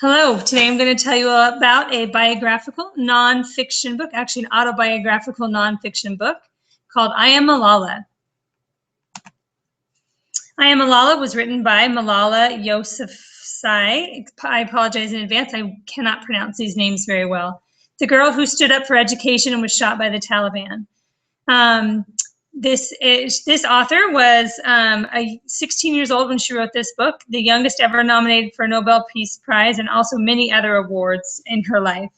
Hello, today I'm going to tell you about a biographical nonfiction book, actually an autobiographical nonfiction book called I Am Malala. I Am Malala was written by Malala Yousafzai. I apologize in advance, I cannot pronounce these names very well. The girl who stood up for education and was shot by the Taliban. This author was 16 years old when she wrote this book, the youngest ever nominated for a Nobel Peace Prize, and also many other awards in her life.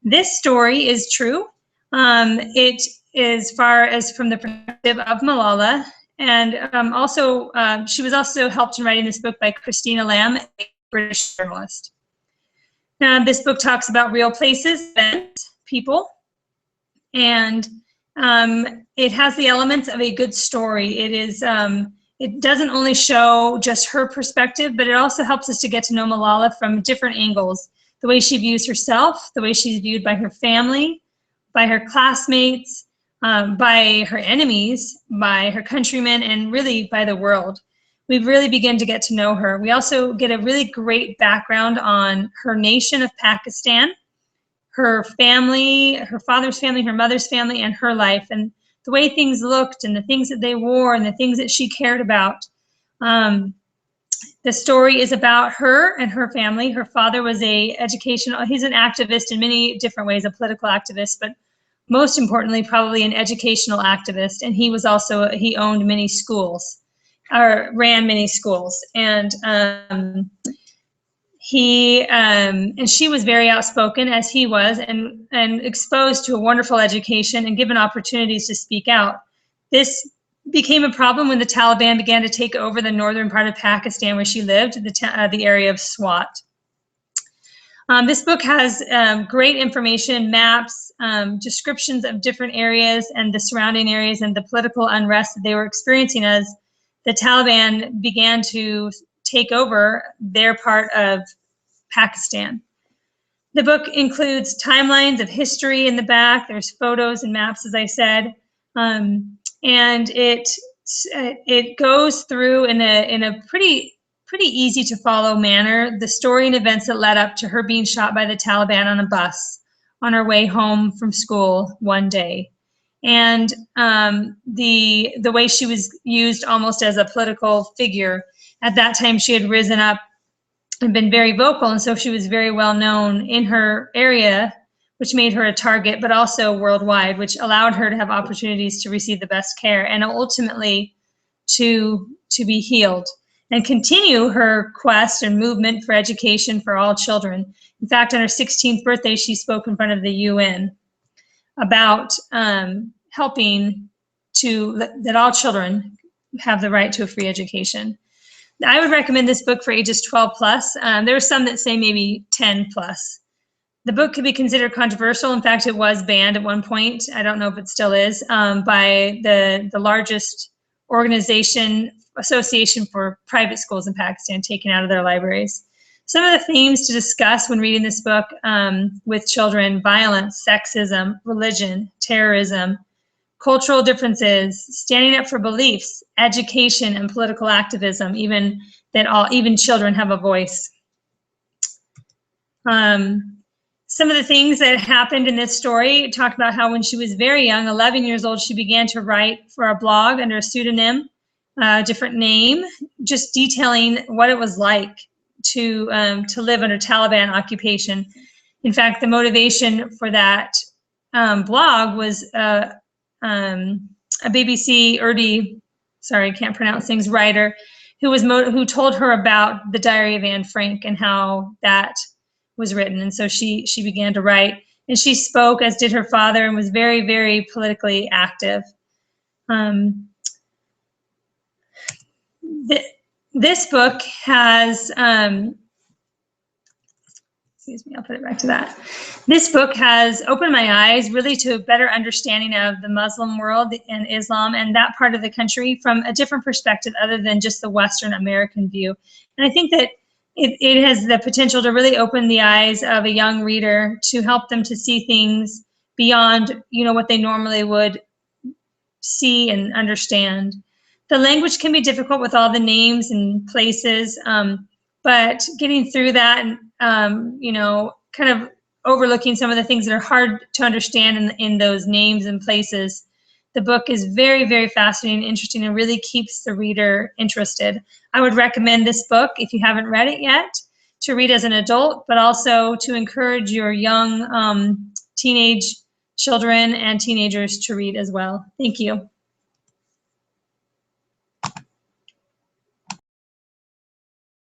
This story is true. It is far as from the perspective of Malala, and she was also helped in writing this book by Christina Lamb, a British journalist. This book talks about real places, events, people, and it has the elements of a good story. It doesn't only show just her perspective, but it also helps us to get to know Malala from different angles. The way she views herself, the way she's viewed by her family, by her classmates, by her enemies, by her countrymen, and really by the world. We really begin to get to know her. We also get a really great background on her nation of Pakistan, her family, her father's family, her mother's family, and her life, and the way things looked and the things that they wore and the things that she cared about. The story is about her and her family. Her father was he's an activist in many different ways, a political activist, but most importantly, probably an educational activist. And he owned many schools, or ran many schools. And she was very outspoken, as he was, and exposed to a wonderful education and given opportunities to speak out. This became a problem when the Taliban began to take over the northern part of Pakistan where she lived, the area of Swat. This book has great information, maps, descriptions of different areas and the surrounding areas and the political unrest that they were experiencing as the Taliban began to take over their part of Pakistan. The book includes timelines of history in the back. There's photos and maps, as I said, and it goes through in a pretty easy to follow manner the story and events that led up to her being shot by the Taliban on a bus on her way home from school one day. And the way she was used almost as a political figure. At that time, she had risen up and been very vocal, and so she was very well known in her area, which made her a target, but also worldwide, which allowed her to have opportunities to receive the best care and ultimately to be healed and continue her quest and movement for education for all children. In fact, on her 16th birthday, she spoke in front of the UN about helping that all children have the right to a free education. I would recommend this book for ages 12 plus. There are some that say maybe 10 plus. The book could be considered controversial. In fact, it was banned at one point. I don't know if it still is, by the largest association for private schools in Pakistan, taken out of their libraries. Some of the themes to discuss when reading this book with children: violence, sexism, religion, terrorism, cultural differences, standing up for beliefs, education, and political activism, even children have a voice. Some of the things that happened in this story talk about how when she was very young, 11 years old, she began to write for a blog under a pseudonym, different name, just detailing what it was like to live under Taliban occupation. In fact, the motivation for that blog was a BBC Urdu, sorry, I can't pronounce things, writer who told her about the Diary of Anne Frank and how that was written. And so she began to write, and she spoke, as did her father, and was very, very politically active. This book has, excuse me, I'll put it back to that. This book has opened my eyes really to a better understanding of the Muslim world and Islam and that part of the country from a different perspective other than just the Western American view. And I think that it has the potential to really open the eyes of a young reader to help them to see things beyond, what they normally would see and understand. The language can be difficult with all the names and places, but getting through that and, you know, kind of overlooking some of the things that are hard to understand in those names and places. The book is very, very fascinating, interesting, and really keeps the reader interested. I would recommend this book, if you haven't read it yet, to read as an adult, but also to encourage your young teenage children and teenagers to read as well. Thank you.